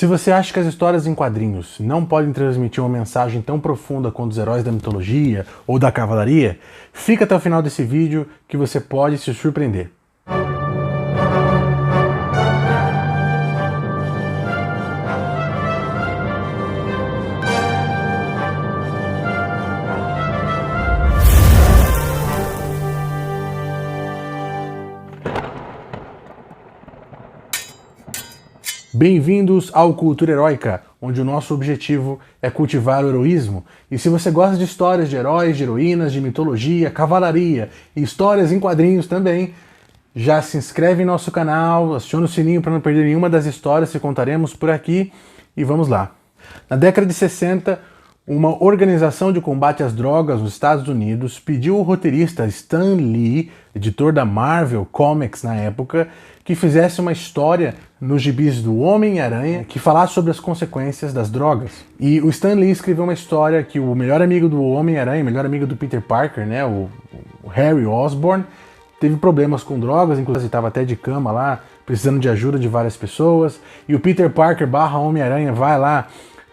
Se você acha que as histórias em quadrinhos não podem transmitir uma mensagem tão profunda quanto os heróis da mitologia ou da cavalaria, fica até o final desse vídeo que você pode se surpreender. Bem-vindos ao Cultura Heróica, onde o nosso objetivo é cultivar o heroísmo. E se você gosta de histórias de heróis, de heroínas, de mitologia, cavalaria e histórias em quadrinhos também, já se inscreve em nosso canal, aciona o sininho para não perder nenhuma das histórias que contaremos por aqui e vamos lá. Na década de 60, uma organização de combate às drogas nos Estados Unidos pediu ao roteirista Stan Lee, editor da Marvel Comics na época, que fizesse uma história nos gibis do Homem-Aranha que falasse sobre as consequências das drogas. E o Stan Lee escreveu uma história que o melhor amigo do Homem-Aranha, o melhor amigo do Peter Parker, né, o Harry Osborn, teve problemas com drogas, inclusive estava até de cama lá, precisando de ajuda de várias pessoas, e o Peter Parker / Homem-Aranha vai lá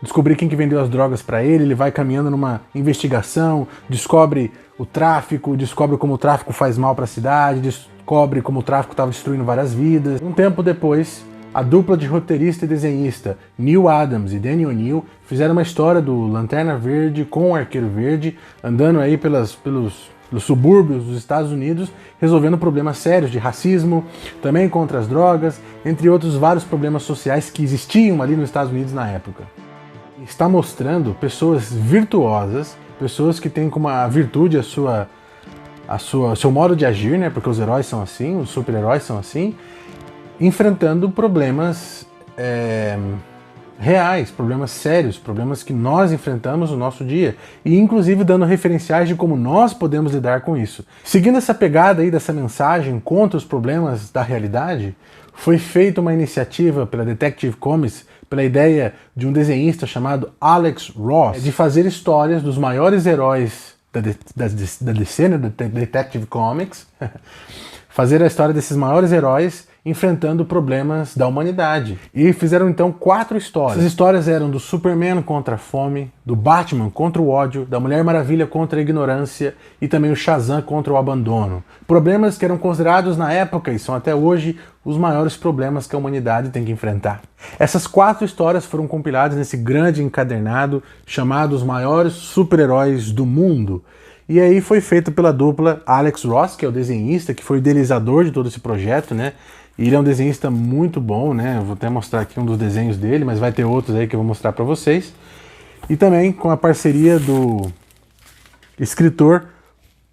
descobrir quem que vendeu as drogas para ele vai caminhando numa investigação, descobre o tráfico, descobre como o tráfico faz mal para a cidade, descobre como o tráfico estava destruindo várias vidas. Um tempo depois, a dupla de roteirista e desenhista Neal Adams e Denny O'Neil fizeram uma história do Lanterna Verde com o Arqueiro Verde, andando aí pelos subúrbios dos Estados Unidos, resolvendo problemas sérios de racismo, também contra as drogas, entre outros vários problemas sociais que existiam ali nos Estados Unidos na época. Está mostrando pessoas virtuosas, pessoas que têm como a virtude seu modo de agir, né? Porque os heróis são assim, os super-heróis são assim, enfrentando problemas reais, problemas sérios, problemas que nós enfrentamos no nosso dia e inclusive dando referenciais de como nós podemos lidar com isso. Seguindo essa pegada aí dessa mensagem contra os problemas da realidade, foi feita uma iniciativa pela Detective Comics, pela ideia de um desenhista chamado Alex Ross, de fazer histórias dos maiores heróis da DC, né, da Detective Comics, fazer a história desses maiores heróis enfrentando problemas da humanidade. E fizeram então 4 histórias. Essas histórias eram do Superman contra a fome, do Batman contra o ódio, da Mulher Maravilha contra a ignorância e também o Shazam contra o abandono. Problemas que eram considerados na época e são até hoje os maiores problemas que a humanidade tem que enfrentar. Essas 4 histórias foram compiladas nesse grande encadernado chamado Os Maiores Super-Heróis do Mundo. E aí foi feito pela dupla Alex Ross, que é o desenhista, que foi o idealizador de todo esse projeto, né? E ele é um desenhista muito bom, né? Eu vou até mostrar aqui um dos desenhos dele, mas vai ter outros aí que eu vou mostrar para vocês. E também com a parceria do escritor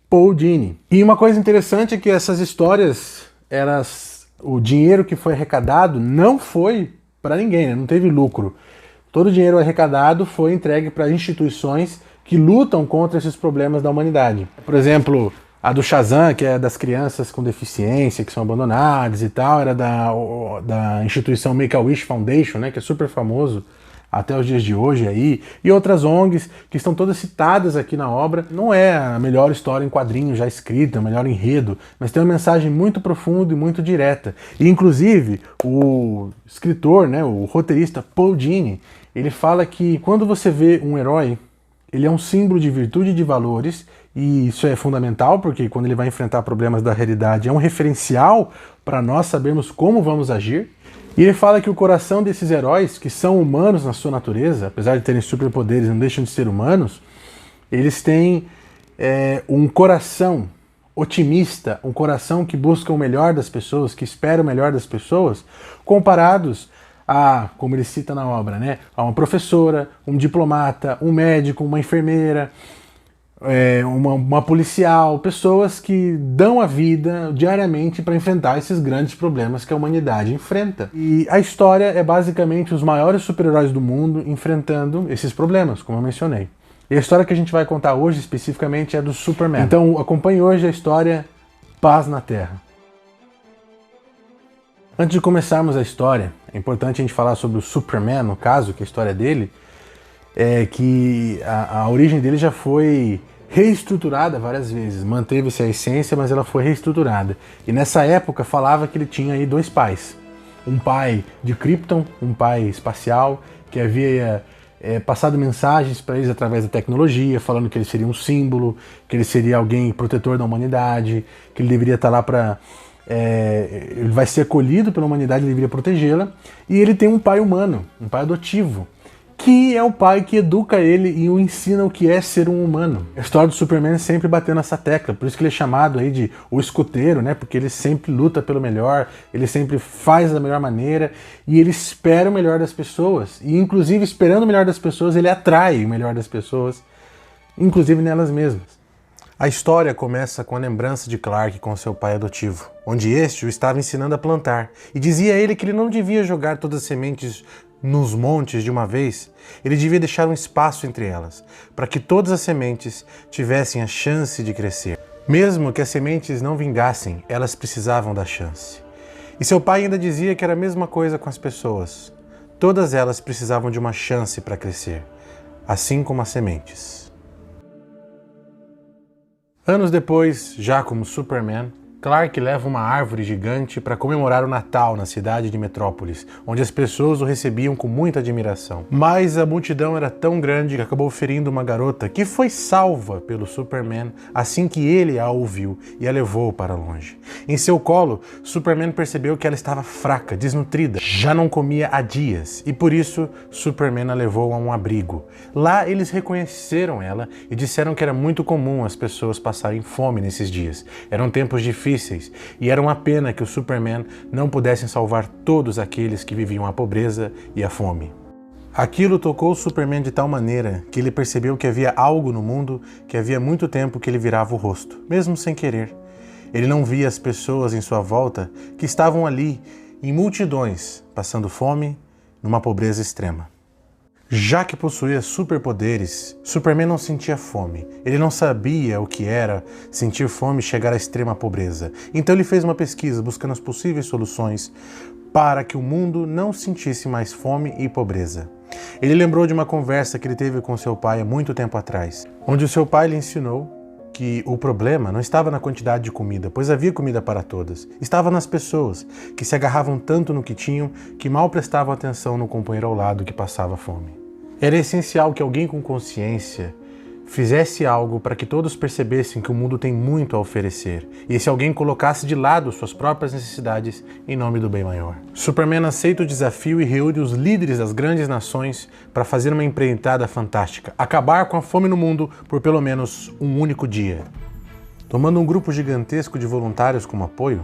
Paul Dini. E uma coisa interessante é que essas histórias, o dinheiro que foi arrecadado não foi para ninguém, né? Não teve lucro. Todo o dinheiro arrecadado foi entregue para instituições que lutam contra esses problemas da humanidade. Por exemplo, a do Shazam, que é das crianças com deficiência, que são abandonadas e tal, era da instituição Make-A-Wish Foundation, né, que é super famoso até os dias de hoje aí, e outras ONGs que estão todas citadas aqui na obra. Não é a melhor história em quadrinho já escrita, o melhor enredo, mas tem uma mensagem muito profunda e muito direta. E inclusive o escritor, né, o roteirista Paul Dini, ele fala que quando você vê um herói, ele é um símbolo de virtude e de valores, e isso é fundamental, porque quando ele vai enfrentar problemas da realidade, é um referencial para nós sabermos como vamos agir. E ele fala que o coração desses heróis, que são humanos na sua natureza, apesar de terem superpoderes, não deixam de ser humanos, eles têm um coração otimista, um coração que busca o melhor das pessoas, que espera o melhor das pessoas, comparados a, como ele cita na obra, né, a uma professora, um diplomata, um médico, uma enfermeira, uma policial, pessoas que dão a vida diariamente para enfrentar esses grandes problemas que a humanidade enfrenta. E a história é basicamente os maiores super-heróis do mundo enfrentando esses problemas, como eu mencionei. E a história que a gente vai contar hoje especificamente é do Superman. Então acompanhe hoje a história Paz na Terra. Antes de começarmos a história, é importante a gente falar sobre o Superman, no caso, que é a história dele, que a origem dele já foi reestruturada várias vezes, manteve-se a essência, mas ela foi reestruturada. E nessa época falava que ele tinha aí 2 pais. um pai de Krypton, um pai espacial, que havia passado mensagens para eles através da tecnologia, falando que ele seria um símbolo, que ele seria alguém protetor da humanidade, que ele deveria estar lá para... ele vai ser acolhido pela humanidade, ele deveria protegê-la. E ele tem um pai humano, um pai adotivo, que é o pai que educa ele e o ensina o que é ser um humano. A história do Superman sempre bateu nessa tecla, por isso que ele é chamado aí de o escoteiro, né? Porque ele sempre luta pelo melhor, ele sempre faz da melhor maneira e ele espera o melhor das pessoas. E inclusive esperando o melhor das pessoas, ele atrai o melhor das pessoas, inclusive nelas mesmas. A história começa com a lembrança de Clark com seu pai adotivo, onde este o estava ensinando a plantar e dizia a ele que ele não devia jogar todas as sementes nos montes de uma vez, ele devia deixar um espaço entre elas, para que todas as sementes tivessem a chance de crescer. Mesmo que as sementes não vingassem, elas precisavam da chance. E seu pai ainda dizia que era a mesma coisa com as pessoas. Todas elas precisavam de uma chance para crescer, assim como as sementes. Anos depois, já como Superman, Clark leva uma árvore gigante para comemorar o Natal na cidade de Metrópolis, onde as pessoas o recebiam com muita admiração. Mas a multidão era tão grande que acabou ferindo uma garota que foi salva pelo Superman assim que ele a ouviu e a levou para longe. Em seu colo, Superman percebeu que ela estava fraca, desnutrida, já não comia há dias e por isso Superman a levou a um abrigo. Lá eles reconheceram ela e disseram que era muito comum as pessoas passarem fome nesses dias. Eram tempos difíceis e era uma pena que o Superman não pudesse salvar todos aqueles que viviam a pobreza e a fome. Aquilo tocou o Superman de tal maneira que ele percebeu que havia algo no mundo que havia muito tempo que ele virava o rosto, mesmo sem querer. Ele não via as pessoas em sua volta que estavam ali em multidões, passando fome, numa pobreza extrema. Já que possuía superpoderes, Superman não sentia fome. Ele não sabia o que era sentir fome e chegar à extrema pobreza. Então ele fez uma pesquisa buscando as possíveis soluções para que o mundo não sentisse mais fome e pobreza. Ele lembrou de uma conversa que ele teve com seu pai há muito tempo atrás, onde o seu pai lhe ensinou que o problema não estava na quantidade de comida, pois havia comida para todas. Estava nas pessoas, que se agarravam tanto no que tinham que mal prestavam atenção no companheiro ao lado que passava fome. Era essencial que alguém com consciência fizesse algo para que todos percebessem que o mundo tem muito a oferecer, e esse alguém colocasse de lado suas próprias necessidades em nome do bem maior. Superman aceita o desafio e reúne os líderes das grandes nações para fazer uma empreitada fantástica, acabar com a fome no mundo por pelo menos um único dia. Tomando um grupo gigantesco de voluntários como apoio,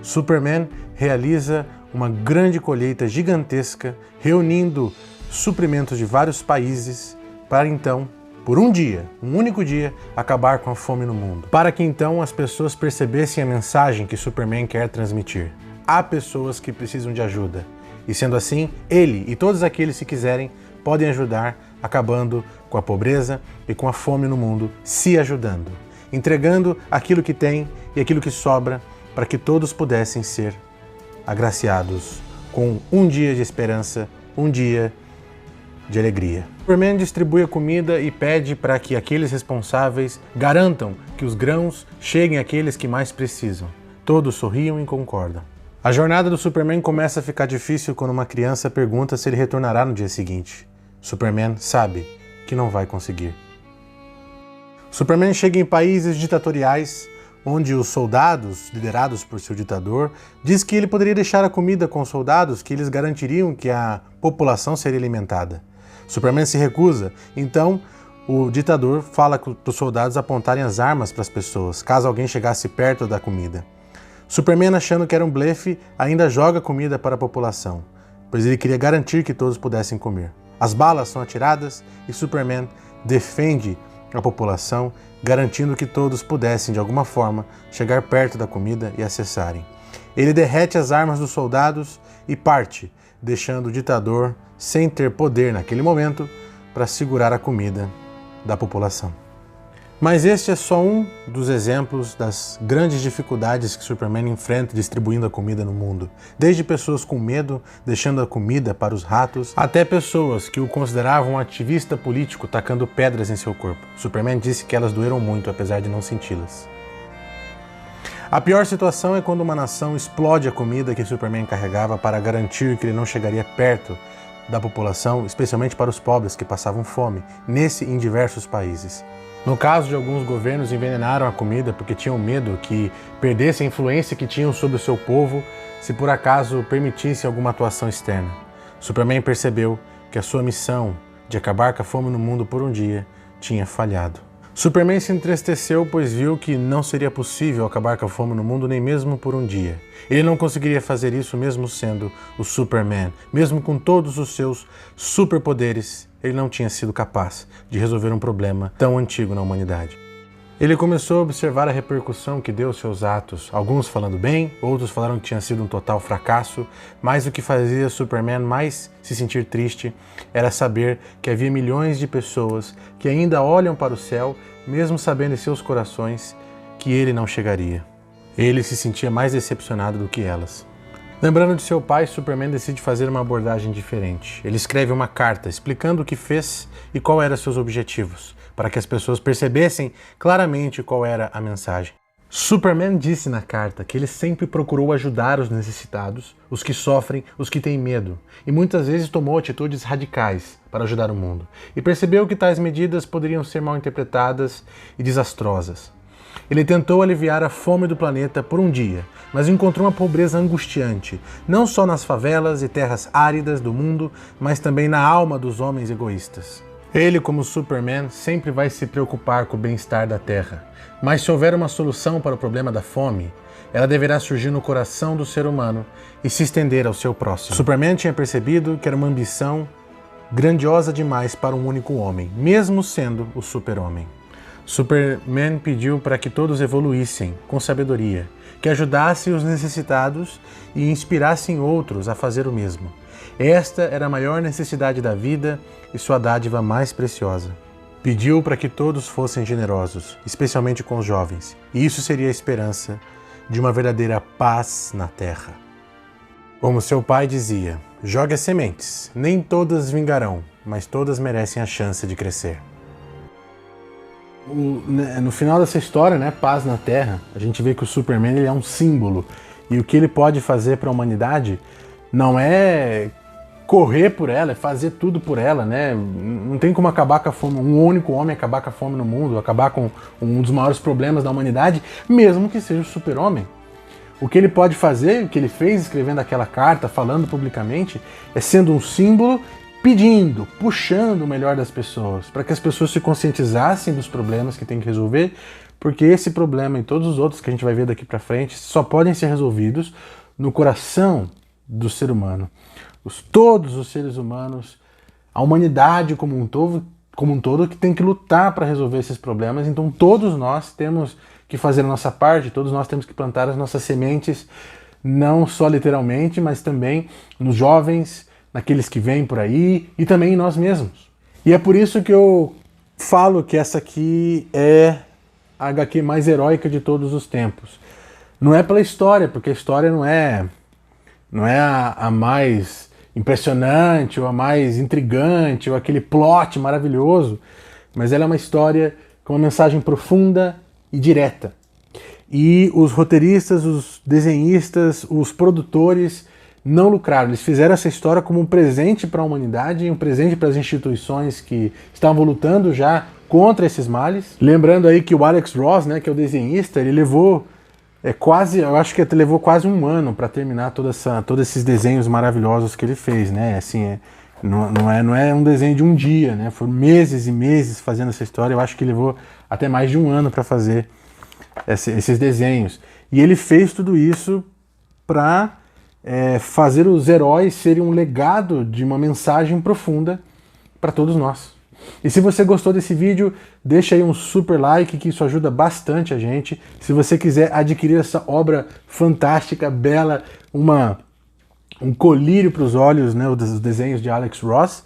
Superman realiza uma grande colheita gigantesca, reunindo suprimentos de vários países para então, por um dia, um único dia, acabar com a fome no mundo. Para que então as pessoas percebessem a mensagem que Superman quer transmitir. Há pessoas que precisam de ajuda. E sendo assim, ele e todos aqueles que quiserem podem ajudar, acabando com a pobreza e com a fome no mundo, se ajudando, entregando aquilo que tem e aquilo que sobra para que todos pudessem ser agraciados com um dia de esperança, um dia de alegria. Superman distribui a comida e pede para que aqueles responsáveis garantam que os grãos cheguem àqueles que mais precisam. Todos sorriam e concordam. A jornada do Superman começa a ficar difícil quando uma criança pergunta se ele retornará no dia seguinte. Superman sabe que não vai conseguir. Superman chega em países ditatoriais, onde os soldados, liderados por seu ditador, diz que ele poderia deixar a comida com os soldados, que eles garantiriam que a população seria alimentada. Superman se recusa, então o ditador fala para os soldados apontarem as armas para as pessoas, caso alguém chegasse perto da comida. Superman, achando que era um blefe, ainda joga comida para a população, pois ele queria garantir que todos pudessem comer. As balas são atiradas e Superman defende a população, garantindo que todos pudessem, de alguma forma, chegar perto da comida e acessarem. Ele derrete as armas dos soldados e parte, deixando o ditador sem ter poder naquele momento para segurar a comida da população. Mas este é só um dos exemplos das grandes dificuldades que Superman enfrenta distribuindo a comida no mundo. Desde pessoas com medo, deixando a comida para os ratos, até pessoas que o consideravam um ativista político tacando pedras em seu corpo. Superman disse que elas doeram muito, apesar de não senti-las. A pior situação é quando uma nação explode a comida que Superman carregava para garantir que ele não chegaria perto da população, especialmente para os pobres que passavam fome, nesse e em diversos países. No caso de alguns governos, envenenaram a comida porque tinham medo que perdesse a influência que tinham sobre o seu povo se por acaso permitisse alguma atuação externa. Superman percebeu que a sua missão de acabar com a fome no mundo por um dia tinha falhado. Superman se entristeceu, pois viu que não seria possível acabar com a fome no mundo nem mesmo por um dia. Ele não conseguiria fazer isso mesmo sendo o Superman. Mesmo com todos os seus superpoderes, ele não tinha sido capaz de resolver um problema tão antigo na humanidade. Ele começou a observar a repercussão que deu seus atos, alguns falando bem, outros falaram que tinha sido um total fracasso, mas o que fazia Superman mais se sentir triste era saber que havia milhões de pessoas que ainda olham para o céu, mesmo sabendo em seus corações que ele não chegaria. Ele se sentia mais decepcionado do que elas. Lembrando de seu pai, Superman decide fazer uma abordagem diferente. Ele escreve uma carta explicando o que fez e qual eram seus objetivos, para que as pessoas percebessem claramente qual era a mensagem. Superman disse na carta que ele sempre procurou ajudar os necessitados, os que sofrem, os que têm medo, e muitas vezes tomou atitudes radicais para ajudar o mundo, e percebeu que tais medidas poderiam ser mal interpretadas e desastrosas. Ele tentou aliviar a fome do planeta por um dia, mas encontrou uma pobreza angustiante, não só nas favelas e terras áridas do mundo, mas também na alma dos homens egoístas. Ele, como Superman, sempre vai se preocupar com o bem-estar da Terra, mas se houver uma solução para o problema da fome, ela deverá surgir no coração do ser humano e se estender ao seu próximo. Superman tinha percebido que era uma ambição grandiosa demais para um único homem, mesmo sendo o Super-Homem. Superman pediu para que todos evoluíssem com sabedoria, que ajudassem os necessitados e inspirassem outros a fazer o mesmo. Esta era a maior necessidade da vida e sua dádiva mais preciosa. Pediu para que todos fossem generosos, especialmente com os jovens, e isso seria a esperança de uma verdadeira paz na Terra. Como seu pai dizia, jogue as sementes, nem todas vingarão, mas todas merecem a chance de crescer. No final dessa história, né, Paz na Terra, a gente vê que o Superman ele é um símbolo, e o que ele pode fazer para a humanidade não é correr por ela, é fazer tudo por ela, né? Não tem como acabar com a fome, um único homem acabar com a fome no mundo, acabar com um dos maiores problemas da humanidade, mesmo que seja o Super-Homem. O que ele pode fazer, o que ele fez escrevendo aquela carta, falando publicamente, é sendo um símbolo, pedindo, puxando o melhor das pessoas, para que as pessoas se conscientizassem dos problemas que tem que resolver, porque esse problema e todos os outros que a gente vai ver daqui para frente só podem ser resolvidos no coração do ser humano. Todos os seres humanos, a humanidade como um todo que tem que lutar para resolver esses problemas, então todos nós temos que fazer a nossa parte, todos nós temos que plantar as nossas sementes, não só literalmente, mas também nos jovens, naqueles que vêm por aí e também em nós mesmos. E é por isso que eu falo que essa aqui é a HQ mais heróica de todos os tempos. Não é pela história, porque a história não é a mais impressionante, ou a mais intrigante, ou aquele plot maravilhoso, mas ela é uma história com uma mensagem profunda e direta. E os roteiristas, os desenhistas, os produtores não lucraram. Eles fizeram essa história como um presente para a humanidade e um presente para as instituições que estavam lutando já contra esses males. Lembrando aí que o Alex Ross, né, que é o desenhista, ele levou eu acho que levou quase um ano para terminar todos esses desenhos maravilhosos que ele fez, né? Assim, não é um desenho de um dia, né? Foram meses e meses fazendo essa história. Eu acho que levou até mais de um ano para fazer esses desenhos. E ele fez tudo isso para fazer os heróis serem um legado de uma mensagem profunda para todos nós. E se você gostou desse vídeo, deixa aí um super like, que isso ajuda bastante a gente. Se você quiser adquirir essa obra fantástica, bela, um colírio para os olhos, né, os desenhos de Alex Ross,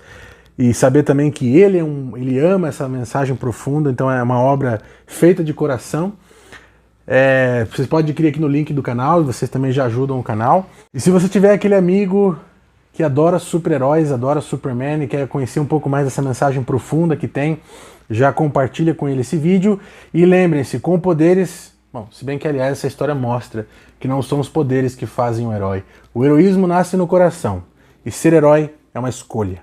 e saber também que ele ama essa mensagem profunda, então é uma obra feita de coração. Vocês podem adquirir aqui no link do canal, vocês também já ajudam o canal. E se você tiver aquele amigo que adora super-heróis, adora Superman e quer conhecer um pouco mais dessa mensagem profunda que tem, já compartilha com ele esse vídeo. E lembrem-se, com poderes, Bom, se bem que, aliás, essa história mostra que não são os poderes que fazem o herói. O heroísmo nasce no coração, e ser herói é uma escolha.